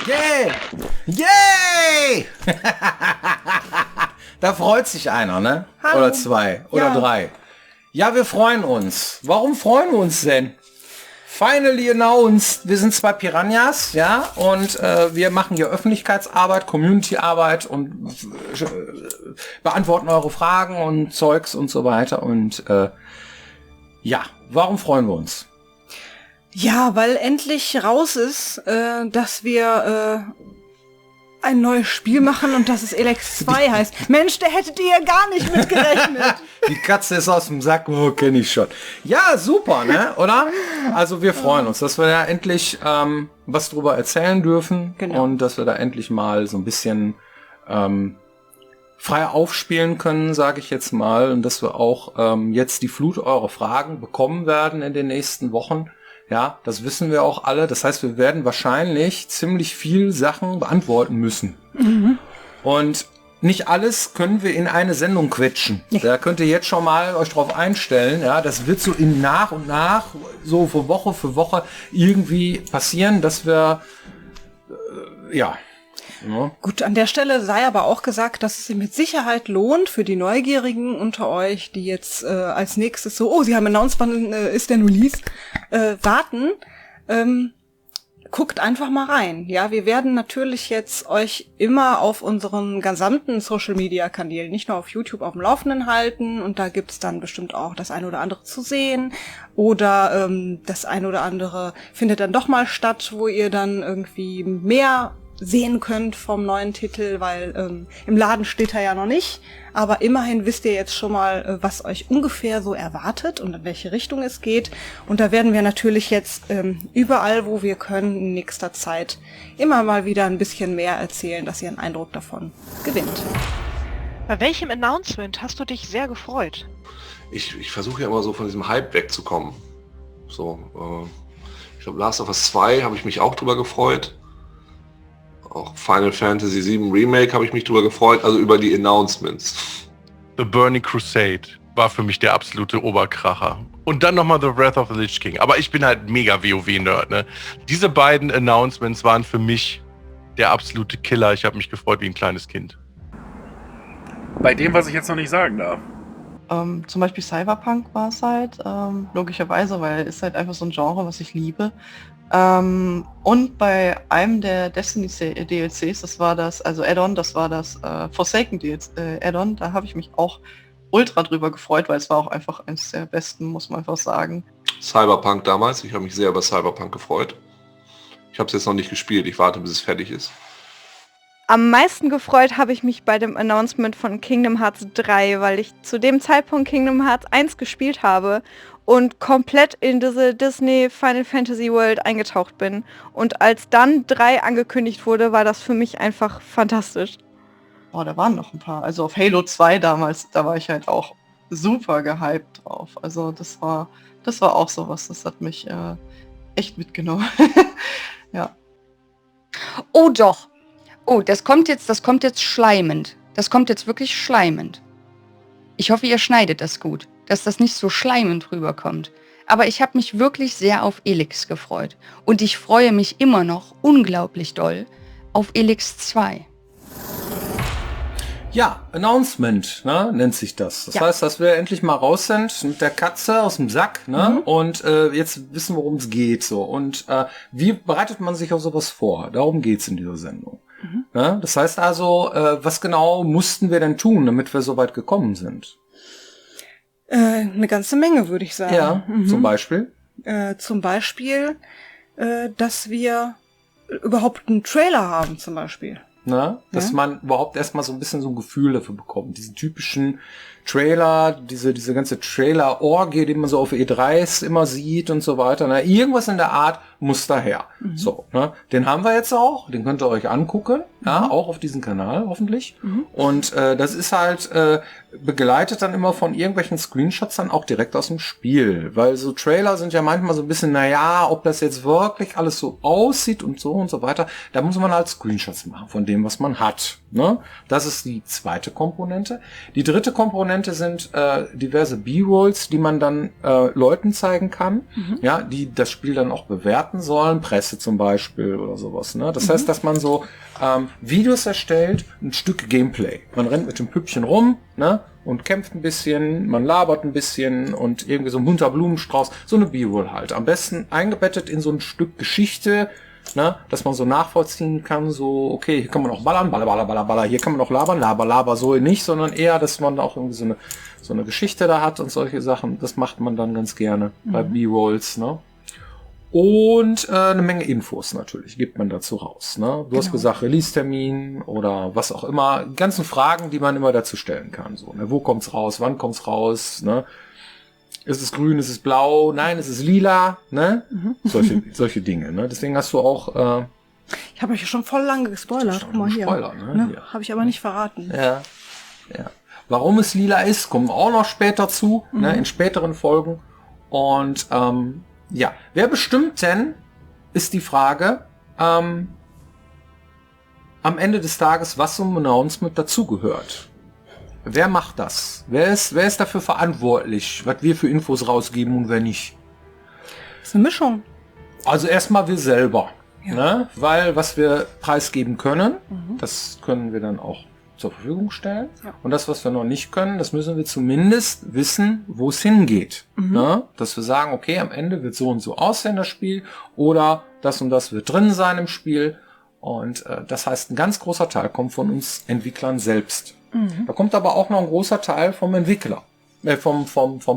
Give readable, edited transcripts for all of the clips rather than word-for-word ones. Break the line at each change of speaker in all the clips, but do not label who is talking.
Yay! Yay! Da freut sich einer, ne?
Hallo.
Oder zwei oder drei. Ja, wir freuen uns. Warum freuen wir uns denn? Finally announced. Wir sind zwei Piranhas, ja, und wir machen hier Öffentlichkeitsarbeit, Community-Arbeit und beantworten eure Fragen und Zeugs und so weiter. Und ja, warum freuen wir uns?
Ja, weil endlich raus ist, dass wir ein neues Spiel machen und dass es Elex 2 heißt. Mensch, da hättet ihr ja gar nicht mit gerechnet.
Die Katze ist aus dem Sack, oh, kenne ich schon. Ja, super, ne? Oder? Also wir freuen uns, dass wir da endlich was drüber erzählen dürfen. Genau. Und dass wir da endlich mal so ein bisschen frei aufspielen können, sage ich jetzt mal. Und dass wir auch jetzt die Flut eurer Fragen bekommen werden in den nächsten Wochen. Ja, das wissen wir auch alle. Das heißt, wir werden wahrscheinlich ziemlich viel Sachen beantworten müssen. Mhm. Und nicht alles können wir in eine Sendung quetschen. Ja. Da könnt ihr jetzt schon mal euch drauf einstellen. Ja, das wird so in nach und nach, so für Woche irgendwie passieren, dass wir, ja.
Gut, an der Stelle sei aber auch gesagt, dass es sich mit Sicherheit lohnt für die Neugierigen unter euch, die jetzt als nächstes so, oh, sie haben announced, wann ist denn Release, warten. Guckt einfach mal rein. Ja, wir werden natürlich jetzt euch immer auf unseren gesamten Social-Media-Kanälen, nicht nur auf YouTube, auf dem Laufenden halten. Und da gibt's dann bestimmt auch das eine oder andere zu sehen. Oder das eine oder andere findet dann doch mal statt, wo ihr dann irgendwie mehr sehen könnt vom neuen Titel, weil im Laden steht er ja noch nicht. Aber immerhin wisst ihr jetzt schon mal, was euch ungefähr so erwartet und in welche Richtung es geht. Und da werden wir natürlich jetzt überall, wo wir können, in nächster Zeit immer mal wieder ein bisschen mehr erzählen, dass ihr einen Eindruck davon gewinnt.
Bei welchem Announcement hast du dich sehr gefreut?
Ich versuche ja immer so von diesem Hype wegzukommen. So, ich glaube, Last of Us 2 habe ich mich auch drüber gefreut. Auch Final Fantasy VII Remake habe ich mich drüber gefreut, also über die Announcements.
The Burning Crusade war für mich der absolute Oberkracher. Und dann nochmal The Wrath of the Lich King. Aber ich bin halt mega WoW-Nerd, ne? Diese beiden Announcements waren für mich der absolute Killer. Ich habe mich gefreut wie ein kleines Kind.
Bei dem, was ich jetzt noch nicht sagen darf.
Zum Beispiel Cyberpunk war es halt, logischerweise, weil es halt einfach so ein Genre, was ich liebe. Und bei einem der Destiny DLCs, das war das, also Add-on, das war das Forsaken Add-on, da habe ich mich auch ultra drüber gefreut, weil es war auch einfach eines der besten, muss man einfach sagen.
Cyberpunk damals, ich habe mich sehr über Cyberpunk gefreut. Ich habe es jetzt noch nicht gespielt, ich warte, bis es fertig ist.
Am meisten gefreut habe ich mich bei dem Announcement von Kingdom Hearts 3, weil ich zu dem Zeitpunkt Kingdom Hearts 1 gespielt habe und komplett in diese Disney Final Fantasy World eingetaucht bin. Und als dann 3 angekündigt wurde, war das für mich einfach fantastisch.
Oh, da waren noch ein paar. Also auf Halo 2 damals, da war ich halt auch super gehypt drauf. Also das war auch sowas, das hat mich echt mitgenommen. Ja.
Oh doch. Oh, das kommt jetzt schleimend. Das kommt jetzt wirklich schleimend. Ich hoffe, ihr schneidet das gut, dass das nicht so schleimend rüberkommt. Aber ich habe mich wirklich sehr auf Elex gefreut. Und ich freue mich immer noch unglaublich doll auf Elex 2.
Ja, Announcement, ne, nennt sich das. Das heißt, dass wir endlich mal raus sind mit der Katze aus dem Sack, ne, und jetzt wissen, worum es geht, so. Und wie bereitet man sich auf sowas vor? Darum geht's in dieser Sendung. Ne? Das heißt also, was genau mussten wir denn tun, damit wir so weit gekommen sind?
Eine ganze Menge, würde ich sagen.
Ja, zum Beispiel?
Zum Beispiel, dass wir überhaupt einen Trailer haben, zum Beispiel.
Ne? Dass man überhaupt erstmal so ein bisschen so ein Gefühl dafür bekommt. Diesen typischen Trailer, diese ganze Trailer-Orgie, die man so auf E3s immer sieht und so weiter. Ne? Irgendwas in der Art muss daher. So, ne? Den haben wir jetzt auch, den könnt ihr euch angucken, ja, auch auf diesem Kanal hoffentlich. Und das ist halt begleitet dann immer von irgendwelchen Screenshots dann auch direkt aus dem Spiel. Weil so Trailer sind ja manchmal so ein bisschen, naja, ob das jetzt wirklich alles so aussieht und so weiter. Da muss man halt Screenshots machen von dem, was man hat. Ne? Das ist die zweite Komponente. Die dritte Komponente sind diverse B-Rolls, die man dann Leuten zeigen kann, ja, die das Spiel dann auch bewerten erwarten sollen, Presse zum Beispiel oder sowas. Ne? Das heißt, dass man so Videos erstellt, ein Stück Gameplay. Man rennt mit dem Püppchen rum, ne? Und kämpft ein bisschen, man labert ein bisschen und irgendwie so ein bunter Blumenstrauß, so eine B-Roll halt. Am besten eingebettet in so ein Stück Geschichte, ne, dass man so nachvollziehen kann, so, okay, hier kann man auch ballern, baller, hier kann man auch labern, laber, so nicht, sondern eher, dass man auch irgendwie so eine Geschichte da hat und solche Sachen. Das macht man dann ganz gerne bei B-Rolls, ne. Und eine Menge Infos natürlich gibt man dazu raus. Ne? Du hast gesagt, Release-Termin oder was auch immer. Die ganzen Fragen, die man immer dazu stellen kann. So, ne? Wo kommt's raus? Wann kommt's raus? Ne? Ist es grün? Ist es blau? Nein, ist es lila? Ne? Solche Dinge. Ne? Deswegen hast du auch...
ich habe euch schon voll lange gespoilert. Guck mal hier. Ne? Ja. Habe ich aber nicht verraten.
Ja. Warum es lila ist, kommen wir auch noch später zu. Ne? In späteren Folgen. Und... ja, wer bestimmt denn, ist die Frage, am Ende des Tages, was zum Announcement dazugehört. Wer macht das? Wer ist dafür verantwortlich, was wir für Infos rausgeben und wer nicht?
Das ist eine Mischung.
Also erstmal wir selber. Ja. Ne? Weil was wir preisgeben können, das können wir dann auch zur Verfügung stellen. Ja. Und das, was wir noch nicht können, das müssen wir zumindest wissen, wo es hingeht. Ne? Dass wir sagen, okay, am Ende wird so und so aussehen das Spiel oder das und das wird drin sein im Spiel. Und das heißt, ein ganz großer Teil kommt von uns Entwicklern selbst. Da kommt aber auch noch ein großer Teil vom Entwickler, vom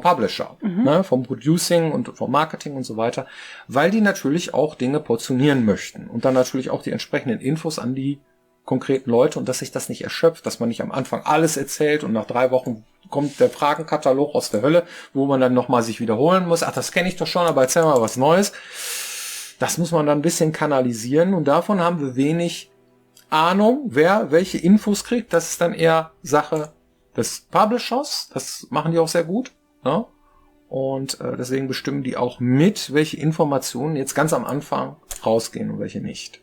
Publisher, ne? Vom Producing und vom Marketing und so weiter, weil die natürlich auch Dinge portionieren möchten und dann natürlich auch die entsprechenden Infos an die konkreten Leute und dass sich das nicht erschöpft, dass man nicht am Anfang alles erzählt und nach 3 Wochen kommt der Fragenkatalog aus der Hölle, wo man dann nochmal sich wiederholen muss. Ach, das kenne ich doch schon, aber erzähl mal was Neues. Das muss man dann ein bisschen kanalisieren und davon haben wir wenig Ahnung, wer welche Infos kriegt. Das ist dann eher Sache des Publishers. Das machen die auch sehr gut. Ne? Und deswegen bestimmen die auch mit, welche Informationen jetzt ganz am Anfang rausgehen und welche nicht.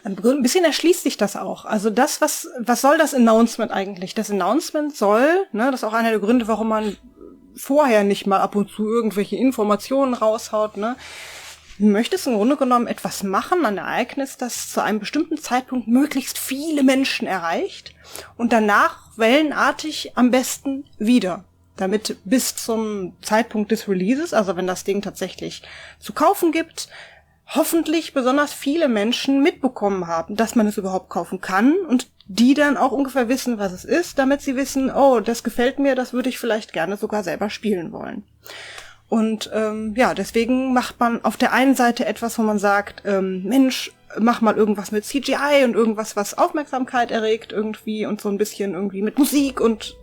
Ein bisschen erschließt sich das auch. Also das, was soll das Announcement eigentlich? Das Announcement soll, ne, das ist auch einer der Gründe, warum man vorher nicht mal ab und zu irgendwelche Informationen raushaut, ne. Du möchtest im Grunde genommen etwas machen, ein Ereignis, das zu einem bestimmten Zeitpunkt möglichst viele Menschen erreicht und danach wellenartig am besten wieder. Damit bis zum Zeitpunkt des Releases, also wenn das Ding tatsächlich zu kaufen gibt, hoffentlich besonders viele Menschen mitbekommen haben, dass man es überhaupt kaufen kann und die dann auch ungefähr wissen, was es ist, damit sie wissen, oh, das gefällt mir, das würde ich vielleicht gerne sogar selber spielen wollen. Und ja, deswegen macht man auf der einen Seite etwas, wo man sagt, Mensch, mach mal irgendwas mit CGI und irgendwas, was Aufmerksamkeit erregt irgendwie und so ein bisschen irgendwie mit Musik und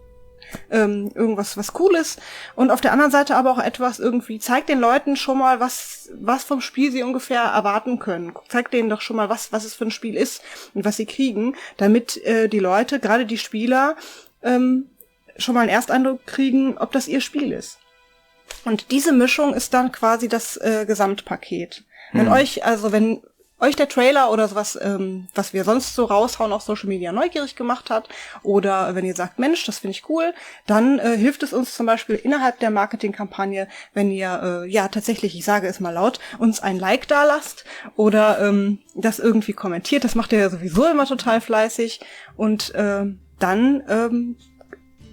irgendwas, was cool ist. Und auf der anderen Seite aber auch etwas irgendwie, zeigt den Leuten schon mal, was vom Spiel sie ungefähr erwarten können. Zeigt denen doch schon mal, was es für ein Spiel ist und was sie kriegen, damit die Leute, gerade die Spieler, schon mal einen Ersteindruck kriegen, ob das ihr Spiel ist. Und diese Mischung ist dann quasi das Gesamtpaket. Wenn euch der Trailer oder sowas, was wir sonst so raushauen auf Social Media neugierig gemacht hat, oder wenn ihr sagt, Mensch, das finde ich cool, dann hilft es uns zum Beispiel innerhalb der Marketingkampagne, wenn ihr, ja tatsächlich, ich sage es mal laut, uns ein Like da lasst oder das irgendwie kommentiert. Das macht ihr ja sowieso immer total fleißig. Und dann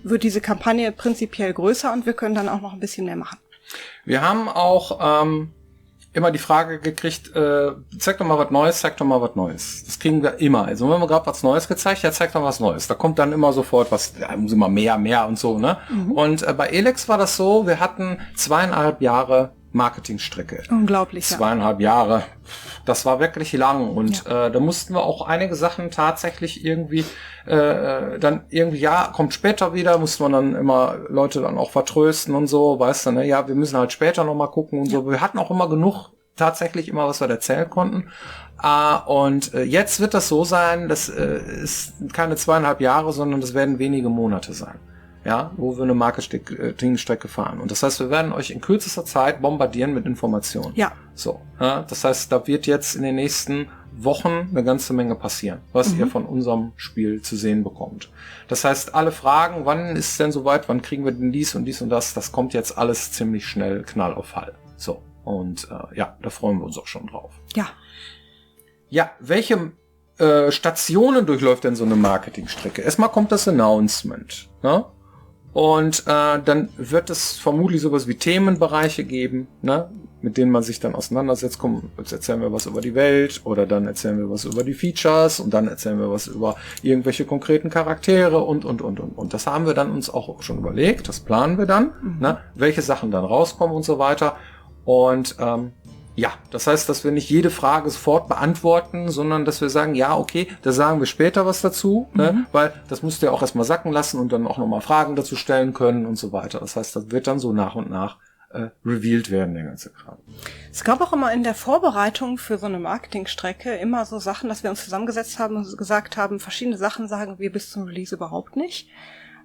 wird diese Kampagne prinzipiell größer und wir können dann auch noch ein bisschen mehr machen.
Wir haben auch immer die Frage gekriegt, zeig doch mal was Neues, Das kriegen wir immer. Also wenn wir gerade was Neues gezeigt, ja, zeig doch was Neues. Da kommt dann immer sofort was, da muss immer mehr und so, ne? Und bei Elex war das so, wir hatten 2,5 Jahre Marketingstrecke.
Unglaublich,
2,5 Jahre. Das war wirklich lang und da mussten wir auch einige Sachen tatsächlich irgendwie dann irgendwie, ja, kommt später wieder, musste man dann immer Leute dann auch vertrösten und so, weißt du, ne, ja, wir müssen halt später nochmal gucken und so. Wir hatten auch immer genug, tatsächlich immer, was wir erzählen konnten. Und jetzt wird das so sein, das ist keine 2,5 Jahre, sondern das werden wenige Monate sein. Ja, wo wir eine Marketingstrecke fahren. Und das heißt, wir werden euch in kürzester Zeit bombardieren mit Informationen.
Ja.
So. Ja, das heißt, da wird jetzt in den nächsten Wochen eine ganze Menge passieren, was ihr von unserem Spiel zu sehen bekommt. Das heißt, alle Fragen, wann ist es denn soweit, wann kriegen wir denn dies und das, das kommt jetzt alles ziemlich schnell, Knall auf Fall. So. Und ja, da freuen wir uns auch schon drauf.
Ja.
Ja, welche Stationen durchläuft denn so eine Marketingstrecke? Erstmal kommt das Announcement, ne? Und dann wird es vermutlich sowas wie Themenbereiche geben, ne? Mit denen man sich dann auseinandersetzt. Komm, jetzt erzählen wir was über die Welt oder dann erzählen wir was über die Features und dann erzählen wir was über irgendwelche konkreten Charaktere und. Das haben wir dann uns auch schon überlegt, das planen wir dann, ne? Welche Sachen dann rauskommen und so weiter. Und ja, das heißt, dass wir nicht jede Frage sofort beantworten, sondern dass wir sagen, ja, okay, da sagen wir später was dazu, ne? Weil das musst du ja auch erstmal sacken lassen und dann auch nochmal Fragen dazu stellen können und so weiter. Das heißt, das wird dann so nach und nach revealed werden, der ganze Kram.
Es gab auch immer in der Vorbereitung für so eine Marketingstrecke immer so Sachen, dass wir uns zusammengesetzt haben und gesagt haben, verschiedene Sachen sagen wir bis zum Release überhaupt nicht.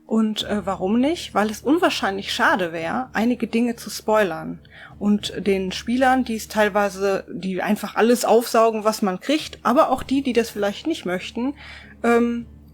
Und warum nicht? Weil es unwahrscheinlich schade wäre, einige Dinge zu spoilern und den Spielern, die es teilweise, die einfach alles aufsaugen, was man kriegt, aber auch die das vielleicht nicht möchten,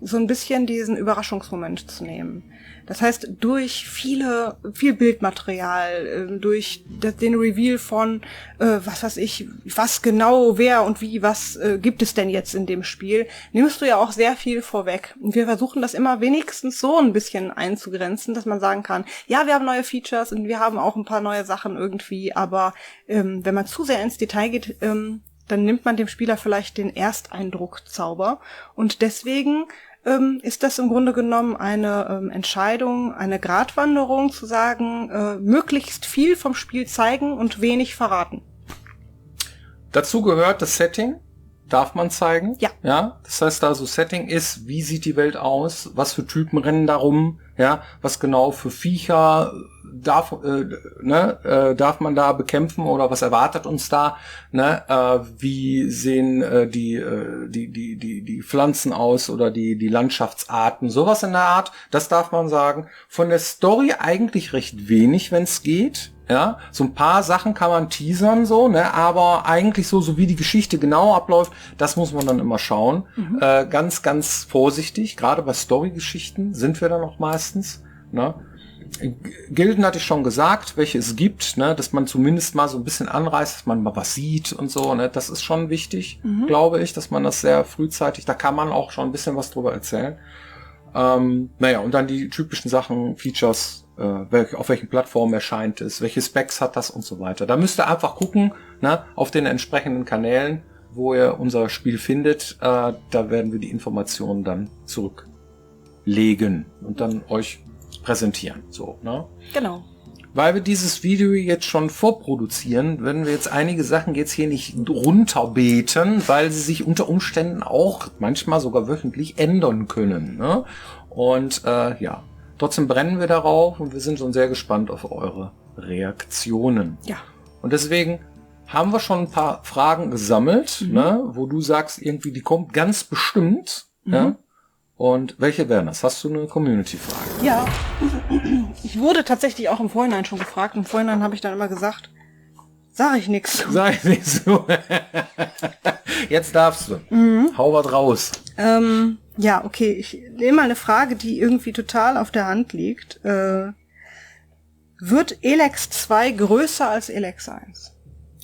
so ein bisschen diesen Überraschungsmoment zu nehmen. Das heißt, durch viel Bildmaterial, durch den Reveal von, was weiß ich, was genau, wer und wie, was gibt es denn jetzt in dem Spiel, nimmst du ja auch sehr viel vorweg. Und wir versuchen das immer wenigstens so ein bisschen einzugrenzen, dass man sagen kann, ja, wir haben neue Features und wir haben auch ein paar neue Sachen irgendwie, aber wenn man zu sehr ins Detail geht, dann nimmt man dem Spieler vielleicht den Ersteindruckzauber. Und deswegen ist das im Grunde genommen eine Entscheidung, eine Gratwanderung zu sagen, möglichst viel vom Spiel zeigen und wenig verraten.
Dazu gehört das Setting, darf man zeigen.
Ja.
Ja, das heißt also, Setting ist, wie sieht die Welt aus, was für Typen rennen da rum, ja, was genau für Viecher darf man da bekämpfen oder was erwartet uns da, ne, wie sehen die Pflanzen aus oder die Landschaftsarten, sowas in der Art, das darf man sagen. Von der Story eigentlich recht wenig, wenn es geht. Ja, so ein paar Sachen kann man teasern, so, ne, aber eigentlich so wie die Geschichte genau abläuft, das muss man dann immer schauen. Ganz, ganz vorsichtig, gerade bei Story-Geschichten sind wir dann auch meistens, ne. Gilden hatte ich schon gesagt, welche es gibt, ne, dass man zumindest mal so ein bisschen anreißt, dass man mal was sieht und so, ne, das ist schon wichtig, glaube ich, dass man das sehr frühzeitig, da kann man auch schon ein bisschen was drüber erzählen. Naja, und dann die typischen Sachen, Features, auf welchen Plattformen erscheint es, welche Specs hat das und so weiter. Da müsst ihr einfach gucken, ne, auf den entsprechenden Kanälen, wo ihr unser Spiel findet, da werden wir die Informationen dann zurücklegen und dann euch präsentieren, so, ne?
Genau.
Weil wir dieses Video jetzt schon vorproduzieren, werden wir jetzt einige Sachen jetzt hier nicht runterbeten, weil sie sich unter Umständen auch manchmal sogar wöchentlich ändern können, ne? Und ja, trotzdem brennen wir darauf und wir sind schon sehr gespannt auf eure Reaktionen.
Ja.
Und deswegen haben wir schon ein paar Fragen gesammelt, ne, wo du sagst, irgendwie, die kommt ganz bestimmt, ja? Und welche wären das? Hast du eine Community-Frage?
Ja, ich wurde tatsächlich auch im Vorhinein schon gefragt. Im Vorhinein habe ich dann immer gesagt, sag ich nix.
Sag ich nicht so. Jetzt darfst du. Hau was raus.
Ja, okay. Ich nehme mal eine Frage, die irgendwie total auf der Hand liegt. Wird Elex 2 größer als Elex 1?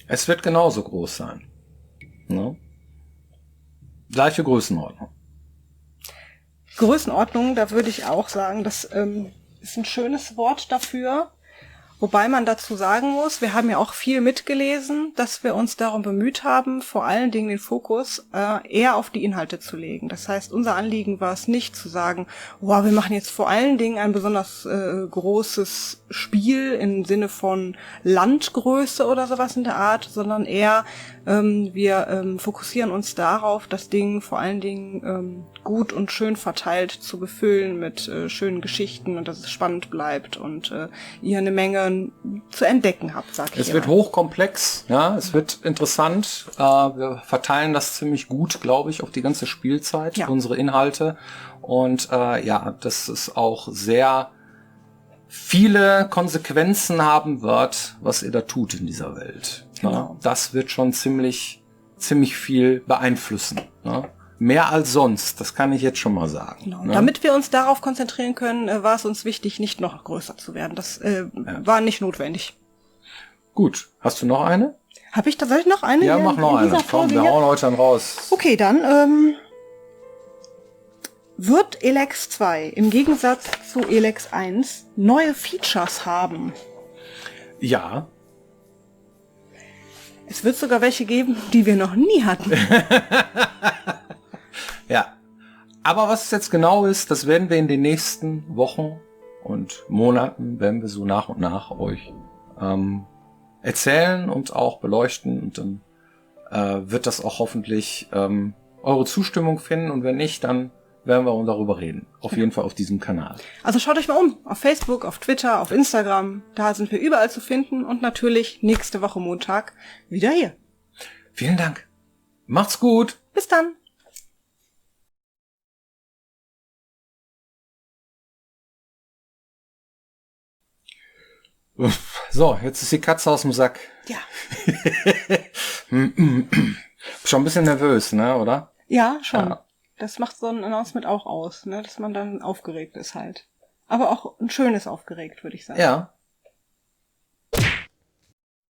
Es wird genauso groß sein. Ne? Gleiche Größenordnung.
Größenordnung, da würde ich auch sagen, das ist ein schönes Wort dafür. Wobei man dazu sagen muss, wir haben ja auch viel mitgelesen, dass wir uns darum bemüht haben, vor allen Dingen den Fokus eher auf die Inhalte zu legen. Das heißt, unser Anliegen war es nicht zu sagen, wow, wir machen jetzt vor allen Dingen ein besonders großes Spiel im Sinne von Landgröße oder sowas in der Art, sondern eher wir fokussieren uns darauf, das Ding vor allen Dingen gut und schön verteilt zu befüllen mit schönen Geschichten und dass es spannend bleibt und ihr eine Menge zu entdecken habt, sag ich.
Es wird hochkomplex, ja, es wird interessant. Wir verteilen das ziemlich gut, glaube ich, auf die ganze Spielzeit,
ja,
unsere Inhalte. Und ja, dass es auch sehr viele Konsequenzen haben wird, was ihr da tut in dieser Welt.
Genau.
Ja, das wird schon ziemlich viel beeinflussen. Ja. Mehr als sonst, das kann ich jetzt schon mal sagen.
Genau.
Ne?
Damit wir uns darauf konzentrieren können, war es uns wichtig, nicht noch größer zu werden. Das war nicht notwendig.
Gut. Hast du noch eine?
Habe ich tatsächlich noch eine?
Ja,
hier
mach noch
in
eine.
dieser
Komm,
Folge
wir
hier?
hauen heute dann raus.
Okay, dann wird Elex 2 im Gegensatz zu Elex 1 neue Features haben.
Ja.
Es wird sogar welche geben, die wir noch nie hatten.
Ja. Aber was es jetzt genau ist, das werden wir in den nächsten Wochen und Monaten, werden wir so nach und nach euch erzählen und auch beleuchten. Und dann wird das auch hoffentlich eure Zustimmung finden. Und wenn nicht, dann werden wir darüber reden. Auf jeden Fall auf diesem Kanal.
Also schaut euch mal um. Auf Facebook, auf Twitter, auf Instagram. Da sind wir überall zu finden. Und natürlich nächste Woche Montag wieder hier.
Vielen Dank. Macht's gut.
Bis dann.
So, jetzt ist die Katze aus dem Sack.
Ja.
Schon ein bisschen nervös, ne, oder?
Ja, schon.
Ja.
Das macht so ein Announcement auch aus, ne? Dass man dann aufgeregt ist halt. Aber auch ein schönes aufgeregt, würde ich sagen.
Ja.